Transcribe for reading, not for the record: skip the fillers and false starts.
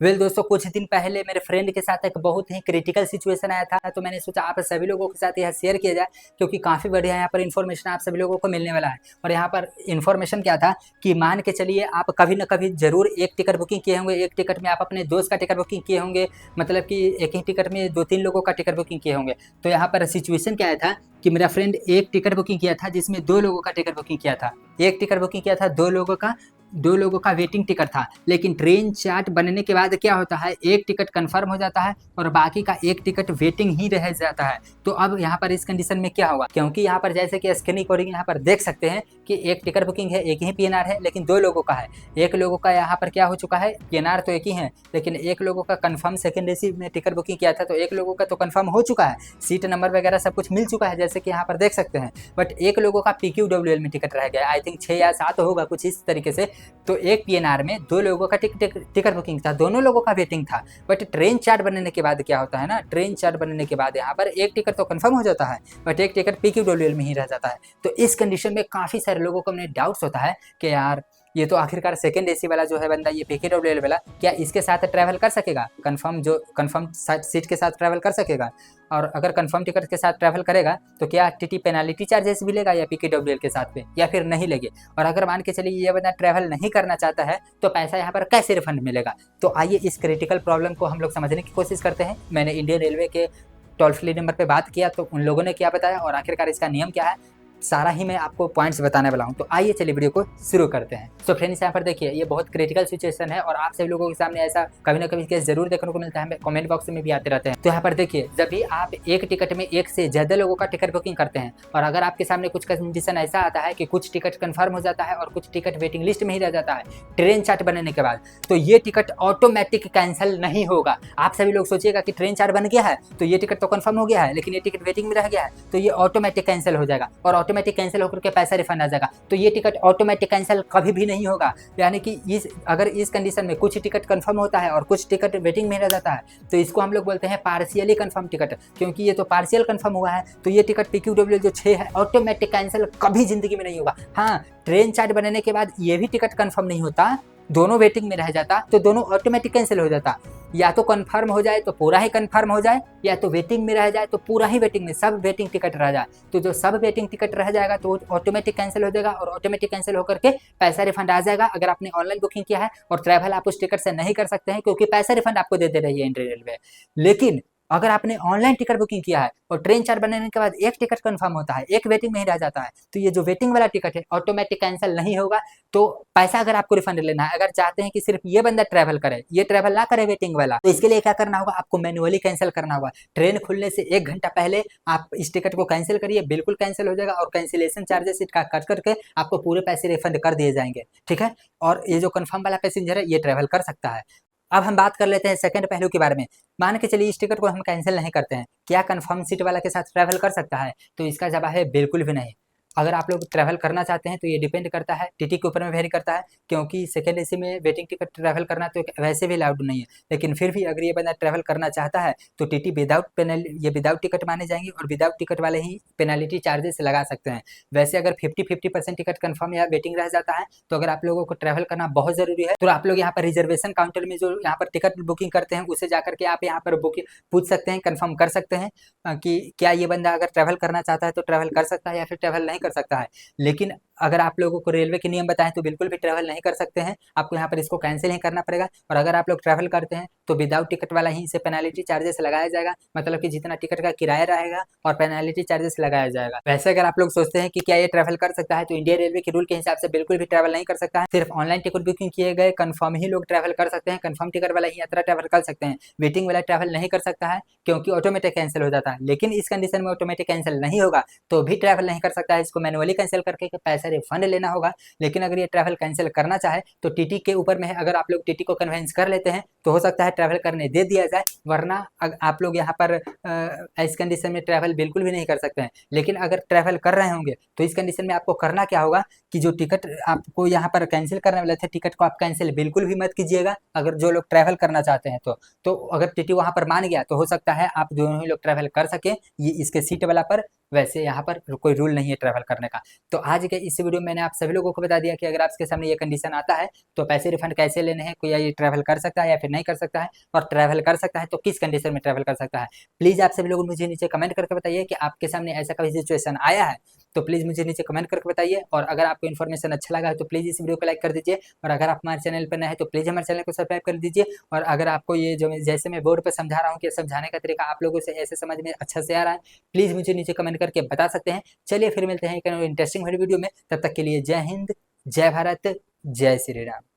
दोस्तों, कुछ दिन पहले मेरे फ्रेंड के साथ एक बहुत ही क्रिटिकल सिचुएशन आया था, तो मैंने सोचा आप सभी लोगों के साथ यह शेयर किया जाए, क्योंकि काफ़ी बढ़िया यहाँ पर इन्फॉर्मेशन आप सभी लोगों को मिलने वाला है। और यहाँ पर इन्फॉर्मेशन क्या था कि मान के चलिए आप कभी ना कभी जरूर एक टिकट बुकिंग किए होंगे, एक टिकट में आप अपने दोस्त का टिकट बुकिंग किए होंगे, मतलब कि एक ही टिकट में 2-3 लोगों का टिकट बुकिंग किए होंगे। तो यहाँ पर सिचुएशन क्या था कि मेरा फ्रेंड एक टिकट बुकिंग किया था जिसमें 2 लोगों का टिकट बुकिंग किया था। एक टिकट बुकिंग किया था 2 लोगों का वेटिंग टिकट था, लेकिन ट्रेन चार्ट बनने के बाद क्या होता है, एक टिकट कंफर्म हो जाता है और बाकी का एक टिकट वेटिंग ही रह जाता है। तो अब यहाँ पर इस कंडीशन में क्या होगा, क्योंकि यहाँ पर जैसे कि स्क्रीन रिकॉर्डिंग यहाँ पर देख सकते हैं कि एक टिकट बुकिंग है, एक ही पीएनआर है, लेकिन 2 लोगों का है। एक लोगों का यहाँ पर क्या हो चुका है, पीएनआर तो एक ही है, लेकिन एक लोगों का कंफर्म सेकेंड एसी में टिकट बुकिंग किया था, तो एक लोगों का तो कंफर्म हो चुका है, सीट नंबर वगैरह सब कुछ मिल चुका है जैसे कि यहाँ पर देख सकते हैं। बट एक लोगों का PQWL में टिकट रह गया, आई थिंक 6 या 7 होगा कुछ इस तरीके से। तो एक पीएनआर में 2 लोगों का टिकट बुकिंग था, दोनों लोगों का वेटिंग था। बट ट्रेन चार्ट बनने के बाद क्या होता है ना, ट्रेन चार्ट बनने के बाद यहाँ पर एक टिकट तो कंफर्म हो जाता है, बट एक टिकट PQWL में ही रह जाता है। तो इस कंडीशन में काफ़ी सारे लोगों को अपने डाउट्स होता है कि यार ये तो आखिरकार सेकेंड एसी वाला जो है बंदा, ये PQWL वाला, क्या इसके साथ ट्रैवल कर सकेगा, कंफर्म सीट के साथ ट्रैवल कर सकेगा? और अगर कंफर्म टिकट के साथ ट्रैवल करेगा तो क्या टीटी पेनाल्टी चार्जेस भी लेगा या PQWL के साथ पे, या फिर नहीं लेंगे? और अगर मान के चलिए ये बंदा ट्रैवल नहीं करना चाहता है तो पैसा यहाँ पर कैसे रिफंड मिलेगा? तो आइए इस क्रिटिकल प्रॉब्लम को हम लोग समझने की कोशिश करते हैं। मैंने इंडियन रेलवे के टोल फ्री नंबर पे बात किया तो उन लोगों ने क्या बताया और आखिरकार इसका नियम क्या है, सारा ही मैं आपको पॉइंट्स बताने वाला हूं। तो आइए चलिए वीडियो को शुरू करते हैं। तो फ्रेंड्स, यहाँ पर देखिए ये बहुत क्रिटिकल सिचुएशन है और आप सभी लोगों के सामने ऐसा कभी ना कभी केस जरूर देखने को मिलता है, कमेंट बॉक्स में भी आते रहते हैं। तो यहाँ पर देखिए, जब भी आप एक टिकट में एक से ज्यादा लोगों का टिकट बुकिंग करते हैं और अगर आपके सामने कुछ कंडीशन ऐसा आता है कि कुछ टिकट कंफर्म हो जाता है और कुछ टिकट वेटिंग लिस्ट में ही रह जाता है ट्रेन चार्ट बनने के बाद, तो ये टिकट ऑटोमेटिक कैंसिल नहीं होगा। आप सभी लोग सोचिएगा कि ट्रेन चार्ट बन गया है तो ये टिकट तो कंफर्म हो गया है, लेकिन ये टिकट वेटिंग में रह गया है, तो ये ऑटोमेटिक कैंसिल हो जाएगा और ऑटोमेटिक कैंसिल होकर पैसा रिफंड आ जाएगा। तो ये टिकट ऑटोमेटिक कैंसिल कभी भी नहीं होगा। यानी कि अगर इस कंडीशन में कुछ टिकट कंफर्म होता है और कुछ टिकट वेटिंग में रह जाता है तो इसको हम लोग बोलते हैं पार्शियली कंफर्म टिकट, क्योंकि ये तो पार्शियल कंफर्म हुआ है। तो ये टिकट PQWL जो 6 है ऑटोमेटिक कैंसिल कभी जिंदगी में नहीं होगा। हाँ, ट्रेन चार्ट बनने के बाद ये भी टिकट कंफर्म नहीं होता, दोनों वेटिंग में रह जाता तो दोनों ऑटोमेटिक कैंसिल हो जाता। या तो कंफर्म हो जाए तो पूरा ही कंफर्म हो जाए, या तो वेटिंग में रह जाए तो पूरा ही वेटिंग में सब वेटिंग टिकट रह जाए। तो जो सब वेटिंग टिकट रह जाएगा तो ऑटोमेटिक कैंसिल हो जाएगा और ऑटोमेटिक कैंसिल होकर के पैसा रिफंड आ जाएगा। अगर आपने ऑनलाइन बुकिंग किया है और ट्रैवल आप उस टिकट से नहीं कर सकते हैं क्योंकि पैसा रिफंड आपको दे दे रही है इंडियन रेलवे। लेकिन अगर आपने ऑनलाइन टिकट बुकिंग किया है और ट्रेन चार्ट बनने के बाद एक टिकट कंफर्म होता है, एक वेटिंग में ही रह जाता है, तो ये जो वेटिंग वाला टिकट है ऑटोमेटिक कैंसिल नहीं होगा। तो पैसा अगर आपको रिफंड लेना है, अगर चाहते हैं कि सिर्फ ये बंदा ट्रैवल करे, ये ट्रैवल ना करे वेटिंग वाला, तो इसके लिए क्या करना होगा, आपको मैन्युअली कैंसिल करना होगा। ट्रेन खुलने से 1 घंटा पहले आप इस टिकट को कैंसिल करिए, बिल्कुल कैंसिल हो जाएगा और कैंसिलेशन चार्जेस का कट करके आपको पूरे पैसे रिफंड कर दिए जाएंगे। ठीक है, और ये जो कंफर्म वाला पैसेंजर है ये ट्रैवल कर सकता है। अब हम बात कर लेते हैं सेकंड पहलू के बारे में। मान के चलिए इस टिकट को हम कैंसिल नहीं करते हैं, क्या कंफर्म सीट वाला के साथ ट्रैवल कर सकता है? तो इसका जवाब है बिल्कुल भी नहीं। अगर आप लोग ट्रैवल करना चाहते हैं तो ये डिपेंड करता है, टीटी के ऊपर में वेरी करता है, क्योंकि सेकंड एसी में वेटिंग टिकट ट्रैवल करना तो वैसे भी अलाउड नहीं है। लेकिन फिर भी अगर ये बंदा ट्रैवल करना चाहता है तो टीटी विदाउट टिकट माने जाएंगे और विदाउट टिकट वाले ही पेनाल्टी चार्जेस लगा सकते हैं। वैसे अगर 50-50% टिकट कंफर्म या वेटिंग रह जाता है तो अगर आप लोगों को ट्रैवल करना बहुत जरूरी है तो आप लोग यहाँ पर रिजर्वेशन काउंटर में जो यहाँ पर टिकट बुकिंग करते हैं उसे जाकर के आप यहाँ पर बुकिंग पूछ सकते हैं, कंफर्म कर सकते हैं कि क्या ये बंदा अगर ट्रैवल करना चाहता है तो ट्रैवल कर सकता है या फिर ट्रैवल नहीं कर सकता है। लेकिन अगर आप लोगों को रेलवे के नियम बताएं तो बिल्कुल भी ट्रैवल नहीं कर सकते हैं, आपको यहाँ पर इसको कैंसिल ही करना पड़ेगा। और अगर आप लोग ट्रैवल करते हैं तो विदाउट टिकट वाला ही इसे पेनाल्टी चार्जेस लगाया जाएगा, मतलब कि जितना टिकट का किराया रहेगा और पेनाल्टी चार्जेस लगाया जाएगा। वैसे अगर आप लोग सोचते हैं कि क्या ये ट्रैवल कर सकता है तो इंडियन रेलवे के रूल के हिसाब से बिल्कुल भी ट्रैवल नहीं कर सकता है। सिर्फ ऑनलाइन टिकट बुकिंग किए गए कंफर्म ही लोग ट्रैवल कर सकते हैं, कंफर्म टिकट वाला ही यात्रा ट्रैवल कर सकते हैं, वेटिंग वाला ट्रैवल नहीं कर सकता है क्योंकि ऑटोमेटिक कैंसिल हो जाता है। लेकिन इस कंडीशन में ऑटोमेटिक कैंसिल नहीं होगा तो भी ट्रैवल नहीं कर सकता है, इसको मैनुअली कैंसिल करके पैसा रिफंड लेना होगा। लेकिन अगर ये ट्रैवल कैंसिल करना चाहे तो टीटी के ऊपर में है, अगर आप लोग टीटी को कन्वेंस कर लेते हैं तो हो सकता है ट्रैवल करने दे दिया जाए, वरना आप लोग यहाँ पर इस कंडीशन में ट्रैवल बिल्कुल भी नहीं कर सकते हैं। लेकिन अगर ट्रैवल कर रहे होंगे तो इस कंडीशन में आपको करना क्या होगा कि जो टिकट आपको यहाँ पर कैंसिल करने वाले थे टिकट को आप कैंसिल बिल्कुल भी मत कीजिएगा। अगर जो लोग ट्रैवल करना चाहते हैं तो अगर टीटी वहाँ पर मान गया तो हो सकता है आप दोनों ही लोग ट्रैवल कर सकें, ये इसके सीट वाला पर। वैसे यहाँ पर कोई रूल नहीं है ट्रैवल करने का। तो आज के इस वीडियो में मैंने आप सभी लोगों को बता दिया कि अगर आपके सामने ये कंडीशन आता है तो पैसे रिफंड कैसे लेने हैं, कोई ये ट्रैवल कर सकता है या फिर फिर नहीं कर सकता है, और ट्रैवल कर सकता है तो किस कंडीशन में ट्रैवल कर सकता है। प्लीज़ आप सभी लोग मुझे नीचे कमेंट करके बताइए कि आपके सामने ऐसा कभी सिचुएशन आया है, तो प्लीज़ मुझे नीचे कमेंट करके बताइए। और अगर आपको इन्फॉर्मेशन अच्छा लगा है तो प्लीज़ इस वीडियो को लाइक कर दीजिए, और अगर आप हमारे चैनल पर नए हैं तो प्लीज़ हमारे चैनल को सब्सक्राइब कर दीजिए। और अगर आपको ये जो जैसे मैं बोर्ड पर समझा रहा हूँ कि समझाने का तरीका आप लोगों से ऐसे समझ में अच्छा से आ रहा है, प्लीज़ मुझे नीचे कमेंट करके बता सकते हैं। चलिए फिर मिलते हैं एक इंटरेस्टिंग वीडियो में, तब तक के लिए जय हिंद, जय भारत, जय श्री राम।